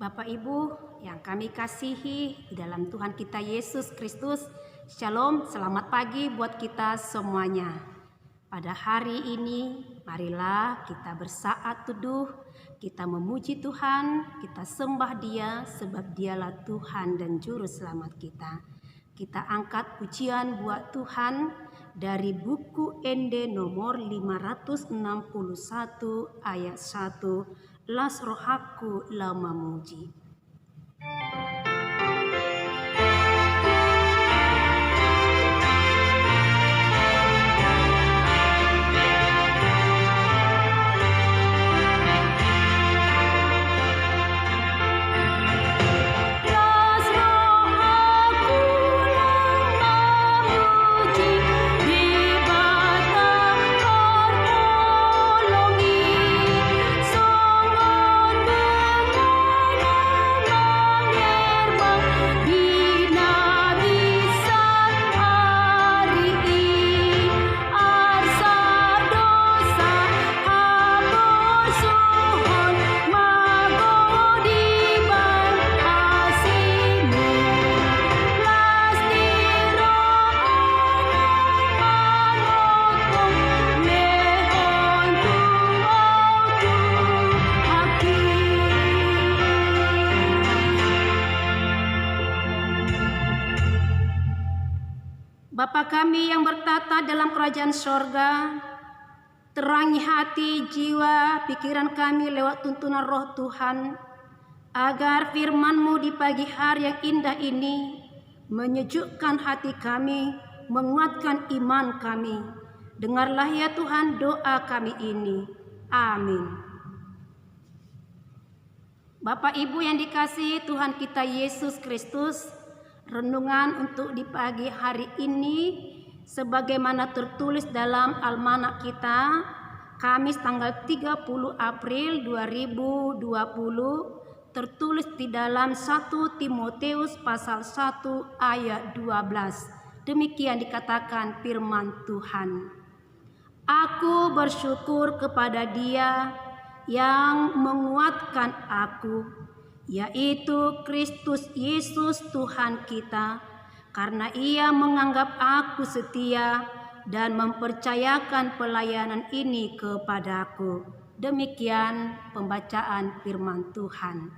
Bapak Ibu yang kami kasihi di dalam Tuhan kita Yesus Kristus, Shalom, selamat pagi buat kita semuanya. Pada hari ini, marilah kita bersaat teduh, kita memuji Tuhan, kita sembah Dia sebab Dialah Tuhan dan Juru Selamat kita. Kita angkat pujian buat Tuhan dari buku Ende nomor 561 ayat 1. Las rohaku la memuji. Bapa kami yang bertata dalam kerajaan sorga, terangi hati, jiwa, pikiran kami lewat tuntunan roh Tuhan, agar firman-Mu di pagi hari yang indah ini menyejukkan hati kami, menguatkan iman kami. Dengarlah ya Tuhan doa kami ini. Amin. Bapak Ibu yang dikasihi Tuhan kita Yesus Kristus, renungan untuk di pagi hari ini sebagaimana tertulis dalam almanak kita Kamis tanggal 30 April 2020, tertulis di dalam 1 Timotius pasal 1 ayat 12. Demikian dikatakan firman Tuhan. Aku bersyukur kepada Dia yang menguatkan aku, yaitu Kristus Yesus Tuhan kita, karena Ia menganggap aku setia dan mempercayakan pelayanan ini kepadaku. Demikian pembacaan firman Tuhan.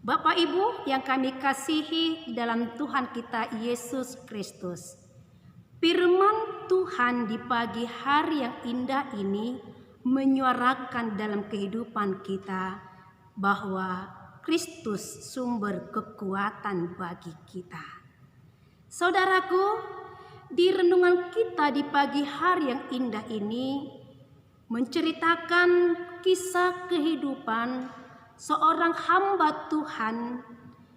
Bapak Ibu yang kami kasihi dalam Tuhan kita Yesus Kristus, firman Tuhan di pagi hari yang indah ini menyuarakan dalam kehidupan kita bahwa Kristus sumber kekuatan bagi kita. Saudaraku, di renungan kita di pagi hari yang indah ini menceritakan kisah kehidupan seorang hamba Tuhan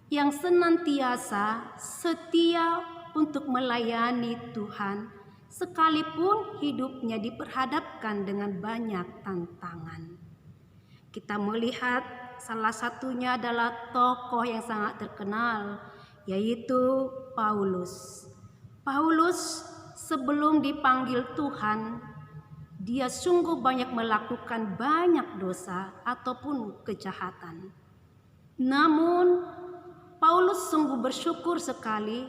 yang senantiasa setia untuk melayani Tuhan, sekalipun hidupnya diperhadapkan dengan banyak tantangan. Kita melihat salah satunya adalah tokoh yang sangat terkenal, yaitu Paulus. Paulus sebelum dipanggil Tuhan, dia sungguh banyak melakukan banyak dosa ataupun kejahatan. Namun Paulus sungguh bersyukur sekali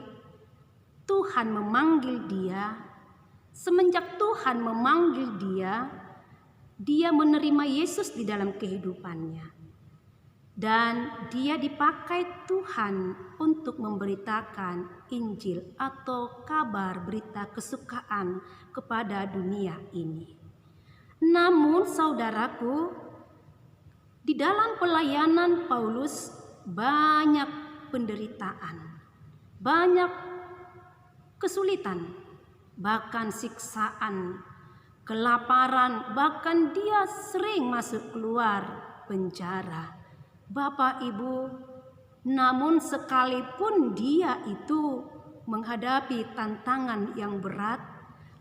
Tuhan memanggil dia. Semenjak Tuhan memanggil dia, dia menerima Yesus di dalam kehidupannya. Dan dia dipakai Tuhan untuk memberitakan Injil atau kabar berita kesukaan kepada dunia ini. Namun saudaraku, di dalam pelayanan Paulus banyak penderitaan, banyak kesulitan, bahkan siksaan, kelaparan, bahkan dia sering masuk keluar penjara. Bapak Ibu, namun sekalipun dia itu menghadapi tantangan yang berat,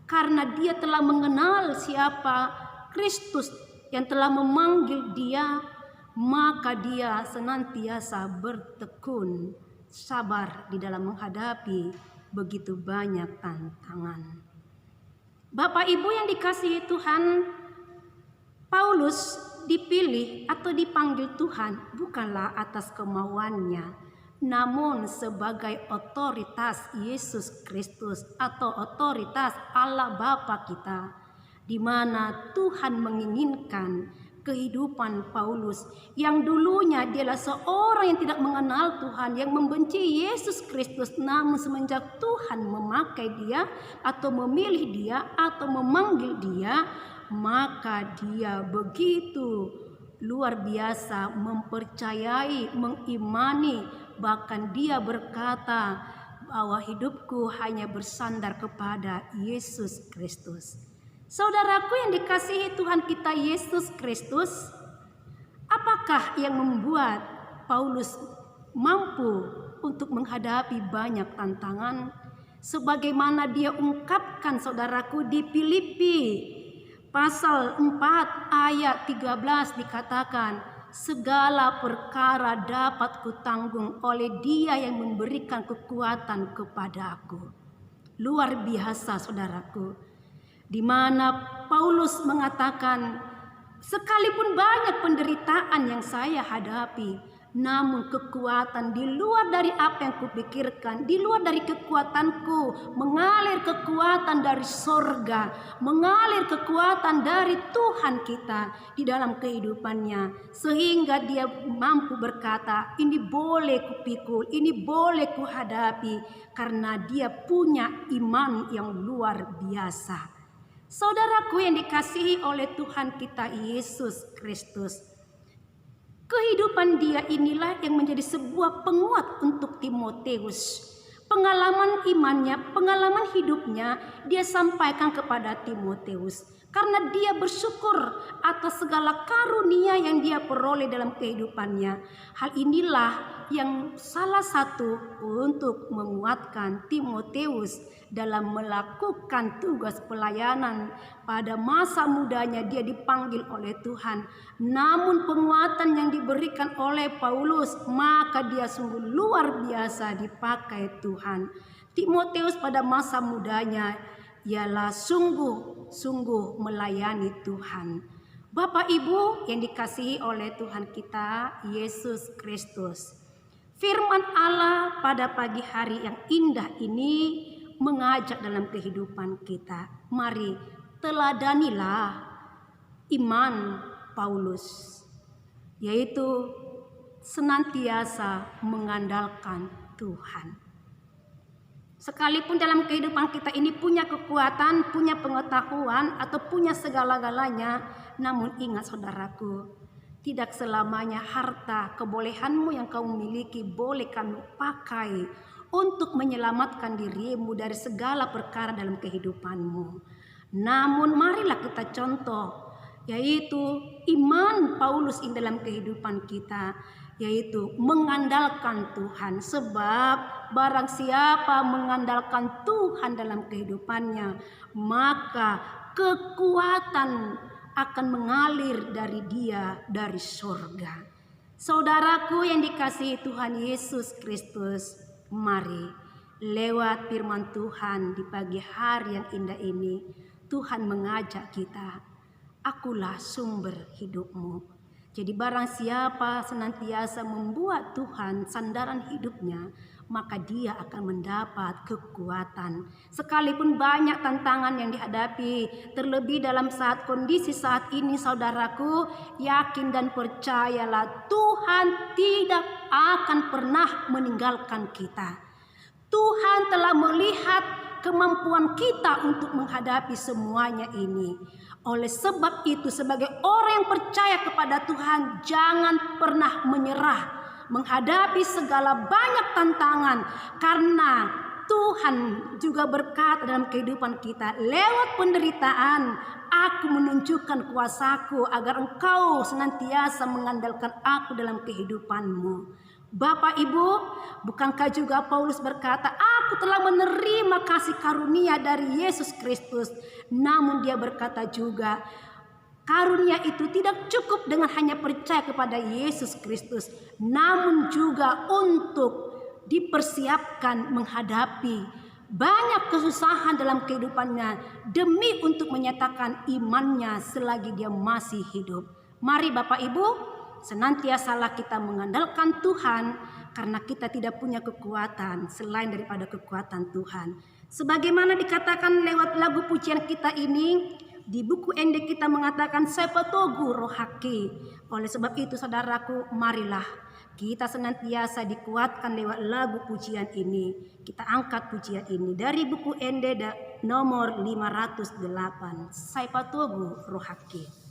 karena dia telah mengenal siapa Kristus yang telah memanggil dia, maka dia senantiasa bertekun, sabar di dalam menghadapi begitu banyak tantangan. Bapak Ibu yang dikasihi Tuhan, Paulus dipilih atau dipanggil Tuhan bukanlah atas kemauannya, namun sebagai otoritas Yesus Kristus atau otoritas Allah Bapa kita, di mana Tuhan menginginkan kehidupan Paulus yang dulunya dialah seorang yang tidak mengenal Tuhan, yang membenci Yesus Kristus, namun semenjak Tuhan memakai dia atau memilih dia atau memanggil dia, maka dia begitu luar biasa mempercayai, mengimani, bahkan dia berkata bahwa hidupku hanya bersandar kepada Yesus Kristus. Saudaraku yang dikasihi Tuhan kita Yesus Kristus, apakah yang membuat Paulus mampu untuk menghadapi banyak tantangan? Sebagaimana dia ungkapkan saudaraku di Filipi pasal 4 ayat 13 dikatakan, segala perkara dapat kutanggung oleh Dia yang memberikan kekuatan kepadaku. Luar biasa saudaraku. Di mana Paulus mengatakan, sekalipun banyak penderitaan yang saya hadapi, namun kekuatan di luar dari apa yang kupikirkan, di luar dari kekuatanku, mengalir kekuatan dari sorga, mengalir kekuatan dari Tuhan kita di dalam kehidupannya, sehingga dia mampu berkata, ini boleh kupikul, ini boleh kuhadapi, karena dia punya iman yang luar biasa. Saudaraku yang dikasihi oleh Tuhan kita Yesus Kristus, kehidupan dia inilah yang menjadi sebuah penguat untuk Timotius. Pengalaman imannya, pengalaman hidupnya dia sampaikan kepada Timotius. Karena dia bersyukur atas segala karunia yang dia peroleh dalam kehidupannya. Hal inilah yang salah satu untuk menguatkan Timotius dalam melakukan tugas pelayanan. Pada masa mudanya dia dipanggil oleh Tuhan. Namun penguatan yang diberikan oleh Paulus, maka dia sungguh luar biasa dipakai Tuhan. Timotius pada masa mudanya ialah sungguh melayani Tuhan. Bapak Ibu yang dikasihi oleh Tuhan kita Yesus Kristus, firman Allah pada pagi hari yang indah ini mengajak dalam kehidupan kita. Mari teladanilah iman Paulus, yaitu senantiasa mengandalkan Tuhan. Sekalipun dalam kehidupan kita ini punya kekuatan, punya pengetahuan, atau punya segala-galanya, namun ingat saudaraku, tidak selamanya harta, kebolehanmu yang kau miliki boleh kamu pakai untuk menyelamatkan dirimu dari segala perkara dalam kehidupanmu. Namun marilah kita contoh, yaitu iman Paulus ini dalam kehidupan kita, yaitu mengandalkan Tuhan. Sebab barang siapa mengandalkan Tuhan dalam kehidupannya, maka kekuatan akan mengalir dari dia, dari surga. Saudaraku yang dikasihi Tuhan Yesus Kristus, mari lewat firman Tuhan di pagi hari yang indah ini, Tuhan mengajak kita, akulah sumber hidupmu. Jadi barang siapa senantiasa membuat Tuhan sandaran hidupnya, maka dia akan mendapat kekuatan. Sekalipun banyak tantangan yang dihadapi, terlebih dalam saat kondisi saat ini, saudaraku, yakin dan percayalah Tuhan tidak akan pernah meninggalkan kita. Tuhan telah melihat kemampuan kita untuk menghadapi semuanya ini. Oleh sebab itu, sebagai orang yang percaya kepada Tuhan, jangan pernah menyerah menghadapi segala banyak tantangan, karena Tuhan juga berkata dalam kehidupan kita, lewat penderitaan aku menunjukkan kuasaku agar engkau senantiasa mengandalkan aku dalam kehidupanmu. Bapak Ibu, bukankah juga Paulus berkata, aku telah menerima kasih karunia dari Yesus Kristus. Namun dia berkata juga, karunia itu tidak cukup dengan hanya percaya kepada Yesus Kristus, namun juga untuk dipersiapkan menghadapi banyak kesusahan dalam kehidupannya demi untuk menyatakan imannya selagi dia masih hidup. Mari Bapak Ibu, senantiasalah kita mengandalkan Tuhan, karena kita tidak punya kekuatan selain daripada kekuatan Tuhan. Sebagaimana dikatakan lewat lagu pujian kita ini, di buku Ende kita mengatakan sepetogu rohaki. Oleh sebab itu saudaraku, marilah kita senantiasa dikuatkan lewat lagu pujian ini. Kita angkat pujian ini dari buku Ende nomor 508, sepetogu rohaki.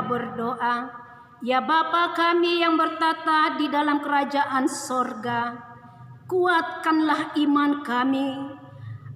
Berdoa. Ya Bapa kami yang bertata di dalam kerajaan sorga, kuatkanlah iman kami,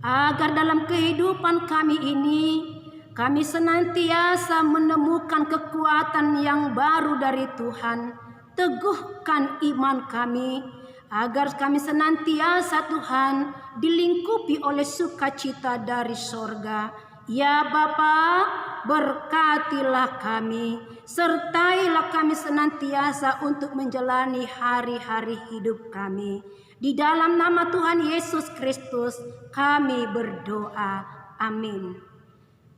agar dalam kehidupan kami ini, kami senantiasa menemukan kekuatan yang baru dari Tuhan. Teguhkan iman kami, agar kami senantiasa Tuhan dilingkupi oleh sukacita dari sorga. Ya Bapa, berkatilah kami, sertailah kami senantiasa untuk menjalani hari-hari hidup kami. Di dalam nama Tuhan Yesus Kristus kami berdoa. Amin.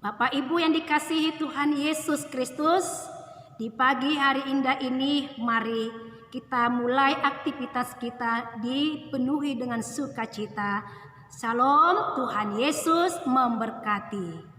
Bapak Ibu yang dikasihi Tuhan Yesus Kristus, di pagi hari indah ini mari kita mulai aktivitas kita dipenuhi dengan sukacita. Shalom, Tuhan Yesus memberkati.